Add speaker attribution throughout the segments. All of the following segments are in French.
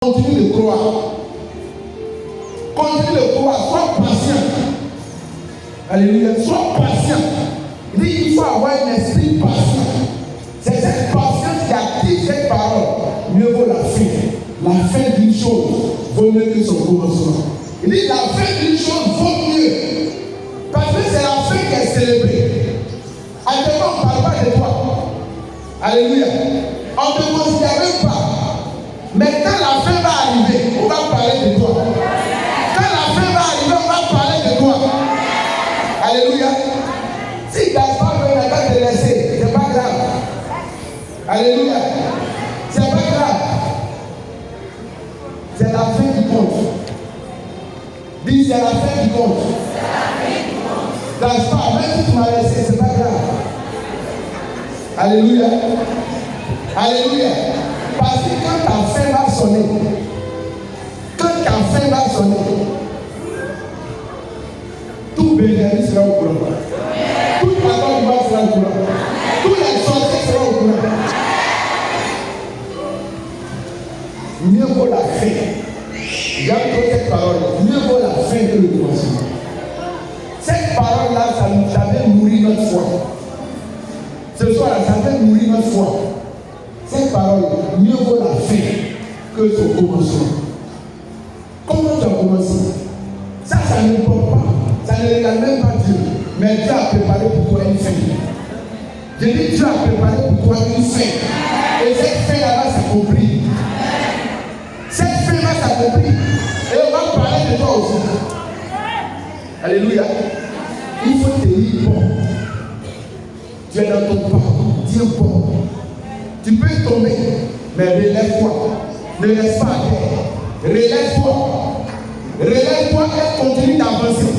Speaker 1: Continue de croire. Continue de croire. Sois patient. Alléluia. Sois patient. Il dit qu'il faut avoir un esprit patient. C'est cette patience qui active cette parole. Mieux vaut la fin. La fin d'une chose vaut mieux que son commencement. Il dit la fin d'une chose vaut mieux. Parce que c'est la fin qui est célébrée. Actuellement, on ne parle pas de toi. Alléluia. On ne te considère même pas. Mais quand la fin va arriver, on va parler de toi. Quand la fin va arriver, on va parler de toi. Alléluia. Si Gaspard veut pas te laisser, c'est pas grave. Alléluia. C'est pas grave. C'est la fin qui compte. Dis, c'est la fin qui compte. Gaspard, même si tu m'as laissé, c'est pas grave. Alléluia. Alléluia. Parce que quand ta fin va sonner, tout Benjamin sera au courant. Tout Papa du bas sera au courant. Tous les sorciers seront au courant. Mieux vaut la fin. J'aime trop cette parole. Mieux vaut la fin que le commencement. Cette parole-là, ça fait nourrir notre foi. Ce soir, ça fait nourrir notre foi. Cette parole, mieux vaut la fin que son commencement. Comment tu as commencé? Ça n'importe pas. Ça ne regarde même pas Dieu. Mais Dieu a préparé pour toi une fin. Je dis, Dieu a préparé pour toi une fin. Et cette fin-là va s'accomplir. Cette fin va s'accomplir. Et on va parler de toi aussi. Alléluia. Il faut te dire bon. Tu es dans ton parcours. Dis bon. Tu peux tomber, mais relève-toi. Ne laisse pas à terre. Relève-toi. Relève-toi et continue d'avancer.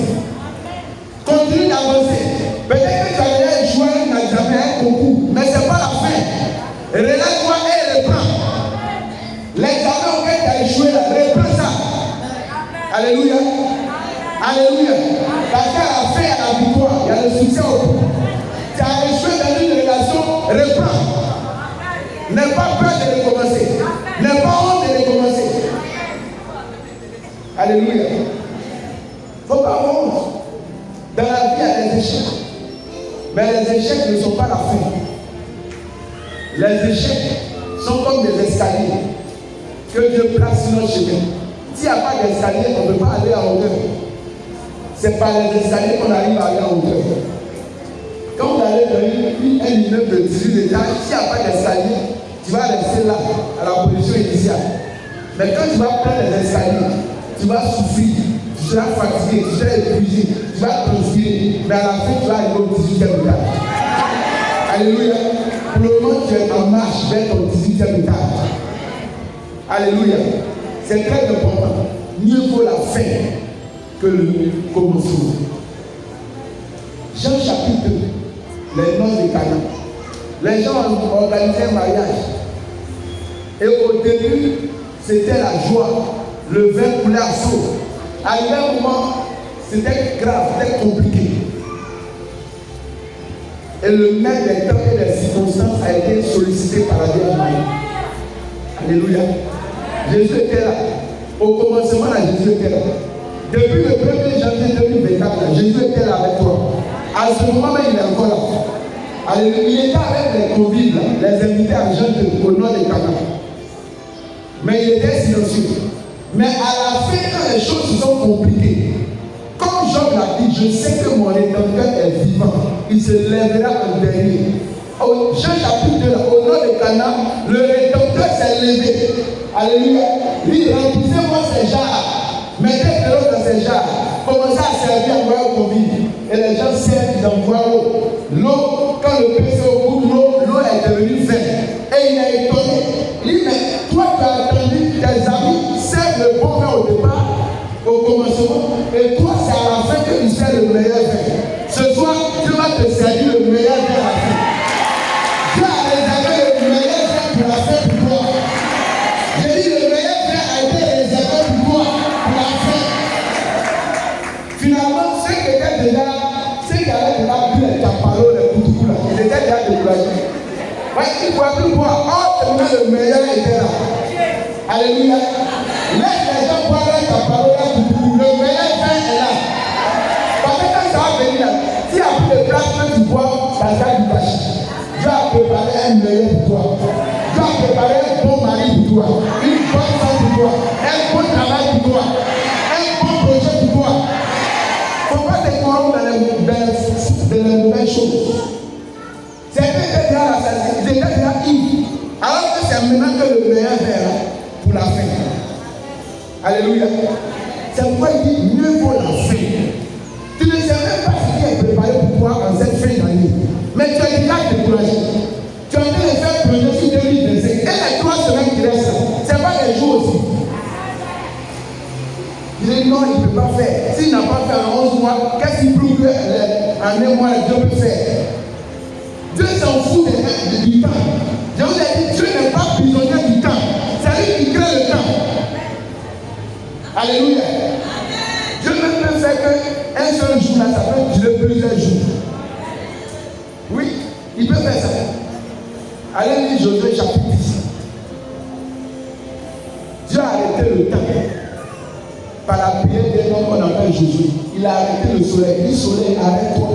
Speaker 1: Continue d'avancer. Peut-être que tu as déjà échoué un examen, un concours, mais ce n'est pas la fin. Relève-toi et reprends. L'examen auquel tu as échoué, reprends ça. Alléluia. Alléluia. Parce qu'à la fin, il y a la victoire, il y a le succès au bout. Tu as échoué dans une relation, reprends. N'aie pas peur de recommencer. N'aie pas honte de recommencer. Alléluia. Il ne faut pas avoir honte. Dans la vie, il y a des échecs. Mais les échecs ne sont pas la fin. Les échecs sont comme des escaliers que Dieu place sur notre chemin. S'il n'y a pas d'escalier, on ne peut pas aller en hauteur. C'est par les escaliers qu'on arrive à aller en hauteur. Quand vous allez dans un immeuble de 18 étages, s'il n'y a pas d'escalier, tu vas rester là, à la position initiale. Mais quand tu vas prendre les escaliers, tu vas souffrir, tu seras fatigué, tu seras épuisé, tu vas transpirer. Mais à la fin, tu vas arriver au 18e étage. Alléluia. Pour le moment, tu es en marche vers ton 18e étage. Alléluia. C'est très important. Mieux vaut la fin que le commencement. Jean chapitre 2, les noces de Cana. Les gens ont organisé un mariage. Et au début, c'était la joie. Le vin coulait à chaud. À un moment, c'était grave, c'était compliqué. Et le maître des temps et des circonstances a été sollicité par la Vierge Marie. Alléluia. Jésus était là. Au commencement, là, Jésus était là. Depuis le 1er janvier 2024, Jésus était là avec toi. À ce moment même, il est encore là. Alléluia. Il était avec les convives, là, les invités à Jean au nord de Cana. Mais il était silencieux. Mais à la fin, quand les choses sont compliquées, comme Job l'a dit, je sais que mon Rédempteur est vivant. Il se lèvera en dernier. Au Jean chapitre 2, au nord de Cana, le Rédempteur s'est levé. Alléluia. Il remplissez-moi ces jarres. Mettez de l'eau dans ces jarres. Commencez à servir à boire au convives. Et les gens servent dans boire l'eau. L'eau, quand le pêche est au bout de l'eau, l'eau est devenue verte. Et il est étonné. Il dit, mais toi tu as attendu tes amis servent le bon vin au départ, au commencement, et toi c'est à la fin que tu sers le meilleur vin. Ce soir, Dieu va te servir le meilleur vin à la fin. Dieu a réservé le meilleur vin pour la fin pour toi. J'ai dit le meilleur vin a été réservé pour toi pour la fin. Finalement, ceux qui avaient déjà bu les capalos, les boutoukou là, ils étaient déjà découragés. Ouais, il ne pouvait plus boire. Oh, le meilleur était là. Alléluia. Laisse les gens boire ta parole là pour le meilleur vin est là. Parce que quand ça va venir là, s'il y a plus de place que tu bois, ça sera du gâchis. Dieu a préparé un meilleur pour toi. Dieu a préparé un bon mari pour toi, une bonne femme pour toi, un bon travail pour toi, un bon projet pour toi. Il ne faut pas te corrompre dans les mauvaises choses. C'est déjà Yves. Alors que c'est maintenant que le meilleur vient pour la fin. Alléluia. C'est pourquoi il dit mieux vaut la fin. Tu ne sais même pas ce qui est préparé pour toi en cette fin d'année. Mais tu es déjà découragé. Tu es en train de faire projet sur 2025. Et les 3 semaines qui restent, ce n'est pas des jours aussi. Il dit non, il ne peut pas faire. S'il n'a pas fait en 11 mois, qu'est-ce qu'il prouve qu'en 1 mois, Dieu peut faire? Dieu s'en fout du temps. Je vous ai dit, Dieu n'est pas prisonnier du temps. C'est lui qui crée le temps. Alléluia. Dieu même peut faire qu'un seul jour, là, ça peut durer plusieurs jours. Oui, il peut faire ça. Allez lire Josué chapitre 10. Dieu a arrêté le temps. Par la prière d'un homme qu'on appelle Josué. Il a arrêté le soleil. Il dit, soleil, arrête-toi.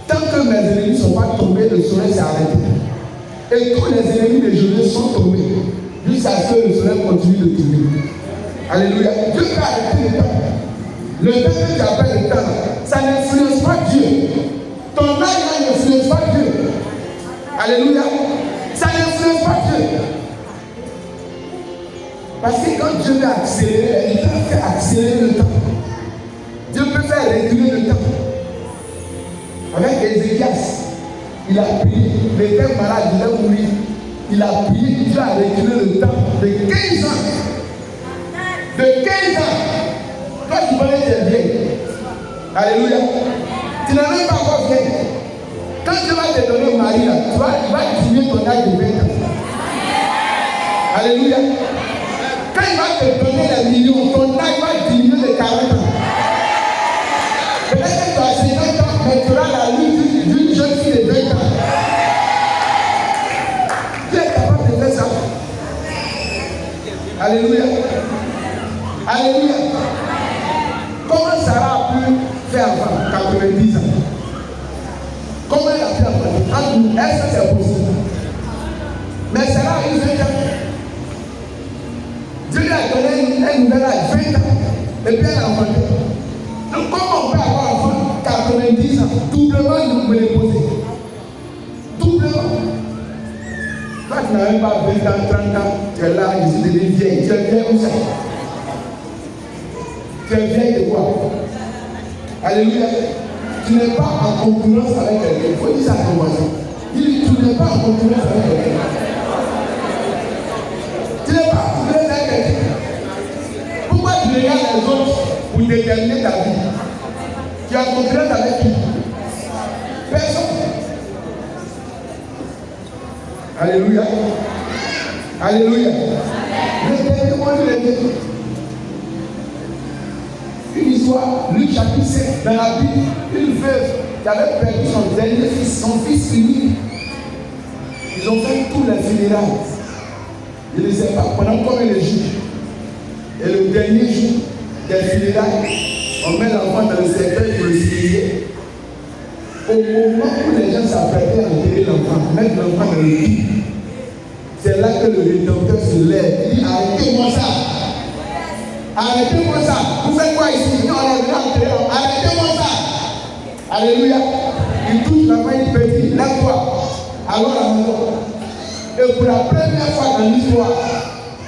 Speaker 1: Tant que mes ennemis ne sont pas tombés, le soleil s'est arrêté. Et tous les ennemis de Josué sont tombés. Jusqu'à ce que le soleil continue de tourner. Alléluia. Dieu peut arrêter le temps. Le temps que tu appelles le temps, ça n'influence pas Dieu. Ton âge n'influence pas Dieu. Alléluia. Ça n'influence pas Dieu. Parce que quand Dieu veut accélérer, il peut faire accélérer le temps. Dieu peut faire reculer le temps. Avec Ézéchias, il a prié. Il était malade, il a mouru. Il a prié, Dieu a reculé le temps de 15 ans. De 15 ans. Toi, tu connais tes vieilles. Alléluia. Tu n'as même pas encore vieille. Quand Dieu va te donner un mari, là, tu vas diminuer ton âge de 20 ans. Alléluia. Quand il va te donner les millions, ton âge va diminuer de 40 ans. Peut-être que tu as 50 ans, mais tu auras la lutte d'une jeune fille de 20 ans. Tu es capable de faire ça. Alléluia. Alléluia. Comment Sarah a pu faire avant 90 ans? Comment elle a pu avant? Est-ce que c'est possible? Mais Sarah a eu 20 ans. Dieu lui a donné un nouvel âge, 20 ans. Et puis elle a enfanté. Donc comment on peut avoir un enfant 90 ans? Doublement nous me les poser. Doublement. Toi tu n'as même pas 20 ans, 30 ans, tu es là, je suis devenu vieille. Tu es vieille où ça? Tu es vieille de quoi? Alléluia. Tu n'es pas en concurrence avec quelqu'un. Il faut dire ça à ton voisin. Tu n'es pas en concurrence avec quelqu'un. Tu n'es pas en concurrence avec quelqu'un. Pourquoi tu regardes les autres pour déterminer ta vie? Tu es en concurrence avec qui? Personne. Alléluia. Alléluia. Le dernier mot de l'été. Une histoire, Luc chapitre 7, dans la Bible, une veuve qui avait perdu son dernier fils, son fils unique. Ils ont fait tous les funérailles. Je ne sais pas pendant combien de jours. Et le dernier jour des funérailles, on met l'enfant dans le cercueil pour le signer. Au moment où les gens s'apprêtaient à enterrer l'enfant, mettre l'enfant dans le lit, c'est là que le Rédempteur se lève. Il dit arrêtez-moi ça. Arrêtez-moi ça. Vous faites quoi ici? Non, on est venu enterrer l'enfant. Arrêtez-moi ça. Alléluia. Il touche la main, il dit lève-toi. Alors à la maison. Et pour la première fois dans l'histoire,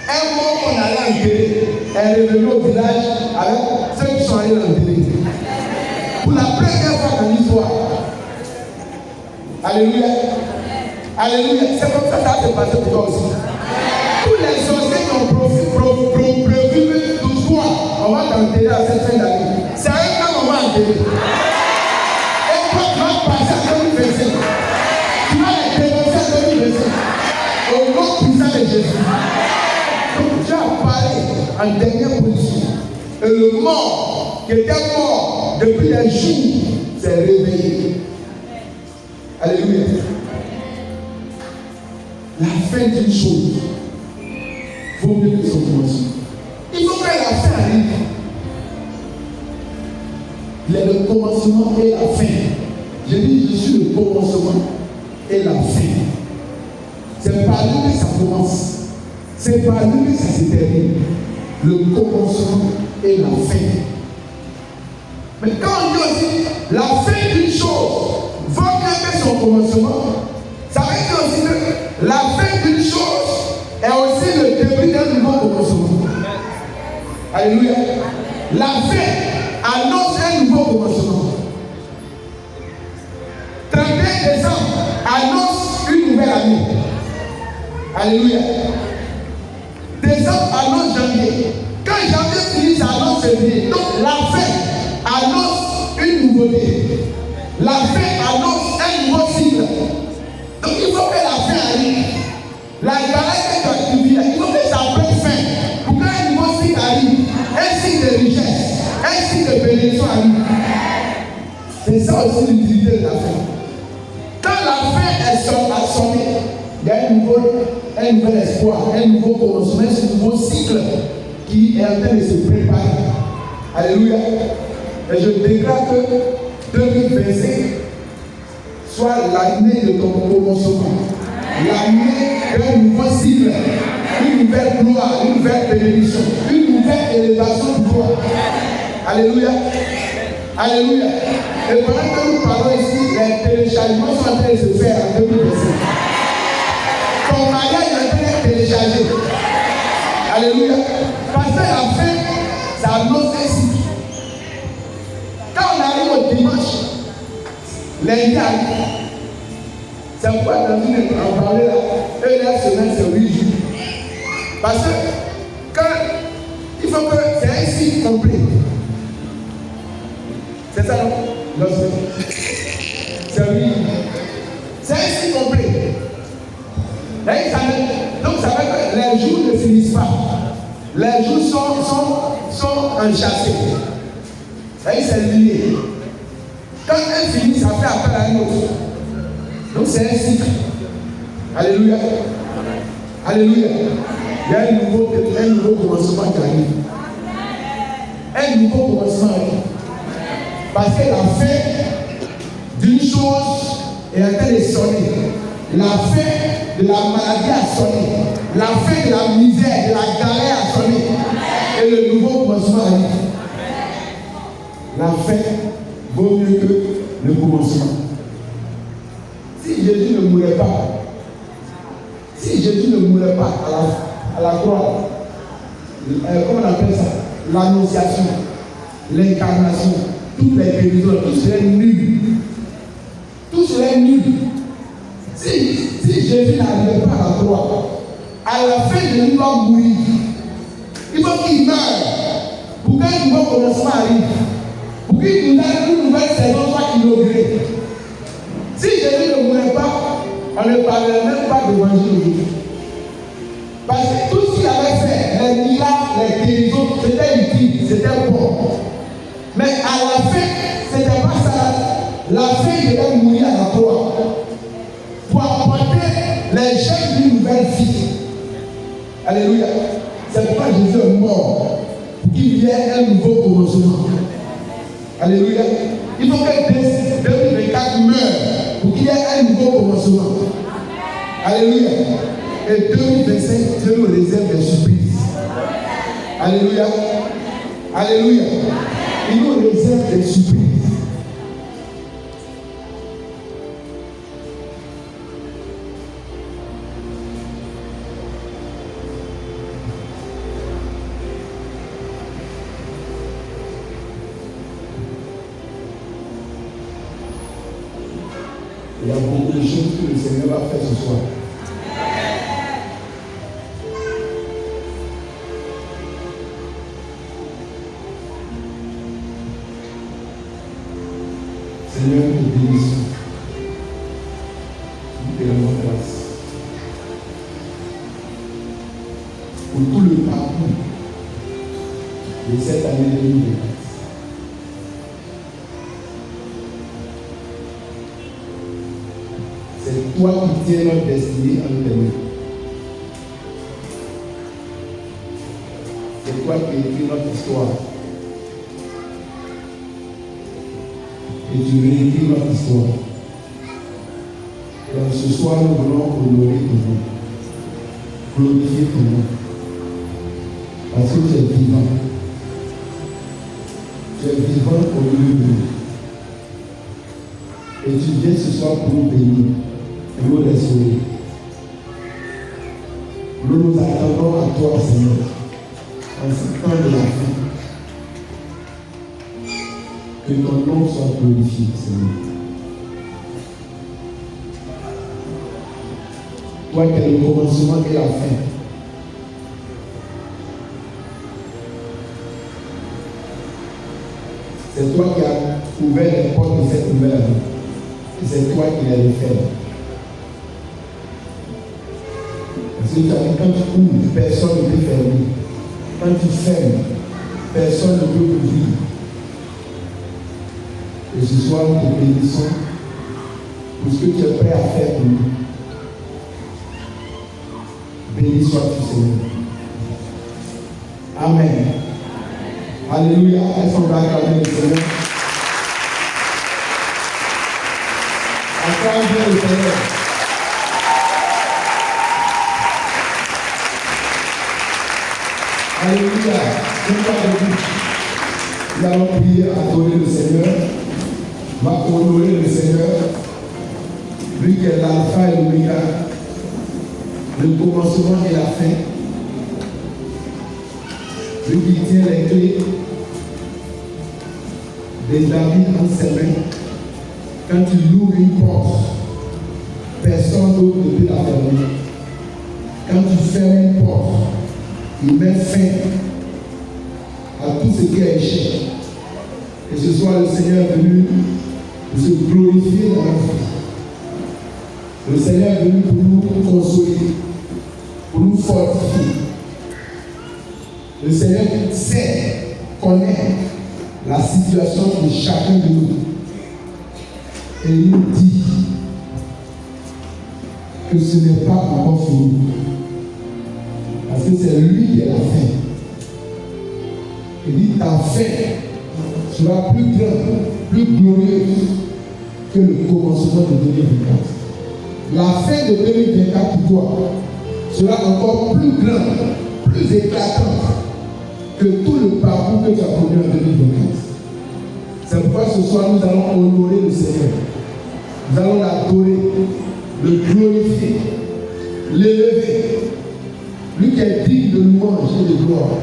Speaker 1: un mort qu'on allait enterrer est revenu au village avec ceux qui sont allés l'enterrer. Pour la première fois dans l'histoire. Alléluia. Alléluia. C'est comme ça que ça s'est passé pour toi aussi. Tous les sorciers qui ont prévu tout toi, on va t'enterrer à cette fin d'année. C'est un temps on va enterrer. Et toi, tu vas passer à 2025. Tu vas les dénoncer à 2025. Au nom puissant de Jésus. Donc Dieu a parlé en dernière position. Et le mort, qui était mort depuis des jours, s'est réveillé. Alléluia. La fin d'une chose vaut mieux que son commencement. Il est le commencement et la fin. Je dis, je suis le commencement et la fin. C'est par lui que ça commence. C'est par lui que ça se termine. Le commencement et la fin. Mais quand on dit aussi la fin d'une chose vaut mieux que son commencement, ça veut dire aussi que la fin d'une chose est aussi le début d'un nouveau commencement. Alléluia. La fin annonce un nouveau commencement. 31 décembre annonce une nouvelle année. Alléluia. Décembre annonce janvier. Quand janvier finit, ça annonce février. Donc la fin annonce une nouveauté. La fin annonce un nouveau cycle. Donc il faut que la fin arrive. La galère que tu vis, il faut que ça prenne fin. Pour qu'un nouveau cycle arrive. Un cycle de richesse. Un cycle de bénédiction arrive. C'est ça aussi l'utilité de la fin. Quand la fin est sonnée, il y a un nouvel espoir, un nouveau commencement, un nouveau cycle qui est en train de se préparer. Alléluia. Et je déclare que 2025 soit l'année de ton commencement, l'année d'un nouveau cycle, une nouvelle gloire, une nouvelle bénédiction, une nouvelle élévation de toi. Alléluia. Alléluia. Et pendant que nous parlons ici, les téléchargements sont en train de se faire en 2025. Ton mariage est en train d'être téléchargé. Alléluia. Parce que la fin, ça annonce un cycle. Quand on arrive au dimanche, lundi arrive. C'est pourquoi dans une on parlait là, la semaine c'est 8 jours. Parce que quand il faut que c'est un cycle complet. C'est ça non? Non, c'est oui. C'est un cycle complet. Donc ça veut dire que les jours ne finissent pas. Les jours sont enchâssés. C'est lié. Quand un finit, ça fait appel à un autre. Donc c'est un cycle. Alléluia. Alléluia. Il y a un nouveau commencement qui arrive. Un nouveau commencement arrive. Parce que la fin d'une chose est en train de sonner. La fin de la maladie a sonné. La fin de la misère, de la galère a sonné. Et le nouveau commencement arrive. La fin vaut mieux que le commencement. Si Jésus ne mourait pas, à la croix, comment on appelle ça? L'annonciation, l'incarnation, toutes les guérisons, tout serait nul. Tout serait nul. Si Jésus n'arrivait pas à la croix, à la fin de lui doit mourir. Il faut qu'il meure pour qu'un nouveau commencement arrive. Pour qu'une nouvelle saison soit inaugurée. Si Jésus ne mourait pas, on ne parlerait même pas d'évangile aujourd'hui. Parce que tout ce qu'il avait fait, les miracles, les guérisons, c'était utile, c'était bon. Mais à la fin, ce n'était pas ça. La fin, il devait mourir à la croix. Pour apporter les jeunes d'une nouvelle vie. Alléluia. C'est pourquoi Jésus est mort. Pour qu'il y ait un nouveau commencement. Alléluia. Il faut que 2024 meure pour qu'il y ait un nouveau commencement. Alléluia. Et 2025, Dieu nous réserve des surprises. Alléluia. Alléluia. Il nous réserve des surprises. Il y a beaucoup de choses que le Seigneur va faire ce soir. Seigneur, nous te bénissons. Nous te rendons grâce pour tout le parcours de cette année 2024. C'est toi qui tiens notre destinée en tes mains. C'est toi qui écris notre histoire. et tu réécris notre histoire. Donc ce soir, nous voulons honorer ton nom, glorifier ton nom, parce que tu es vivant. Tu es vivant au milieu de nous. Et tu viens ce soir pour nous bénir et nous restaurer. Nous nous attendons à toi, Seigneur, en ce temps de la fin. Que ton nom soit glorifié, Seigneur. Toi qui es le commencement et la fin. C'est toi qui as ouvert les portes de cette nouvelle année. Et c'est toi qui les refermes. Parce que quand tu ouvres, personne ne peut fermer. Quand tu fermes, personne ne peut ouvrir. Et ce soir, nous te bénissons pour ce que tu es prêt à faire pour nous. Béni sois-tu, Seigneur. Amen. Alléluia. Est-ce qu'on va acclamer le Seigneur? Acclame bien le Seigneur. Alléluia. Nous allons prier, adorer le Seigneur. Va honorer le Seigneur. Lui qui est l'alpha et l'oméga, le commencement et la fin. Lui qui tient les clés des David en ses mains. Quand il ouvre une porte, personne d'autre ne peut la fermer. Quand tu fermes une porte, il met fin à tout ce qui est échec. Et ce soir, le Seigneur est venu pour se glorifier dans notre vie. Le Seigneur est venu pour nous consoler, pour nous fortifier. Le Seigneur sait, connaît la situation de chacun de nous. Et il nous dit que ce n'est pas encore fini. Parce que c'est lui qui est la fin. Il dit ta fin sera plus grande, plus glorieuse que le commencement de 2024. La fin de 2024 pour toi sera encore plus grande, plus éclatante que tout le parcours que tu as connu en 2024. C'est pourquoi ce soir nous allons honorer le Seigneur. Nous allons l'adorer, le glorifier, l'élever. Lui qui est digne de louange et de gloire.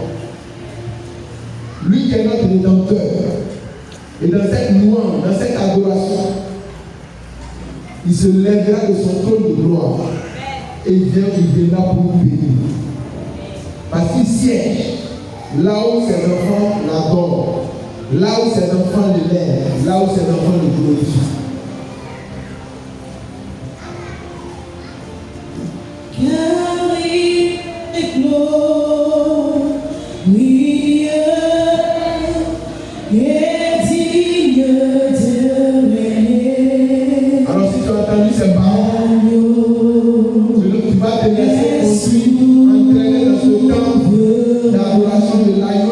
Speaker 1: Lui qui est notre rédempteur. Et dans cette louange, dans cette adoration, il se lèvera de son trône de gloire. Et il viendra pour nous bénir. Parce qu'il siège là où ses enfants l'adorent, là où ses enfants l'élèvent, là où ses enfants le glorifient. Alors si tu as entendu ces paroles, tu vas te laisser construire, entraîner dans ce temps d'adoration de live.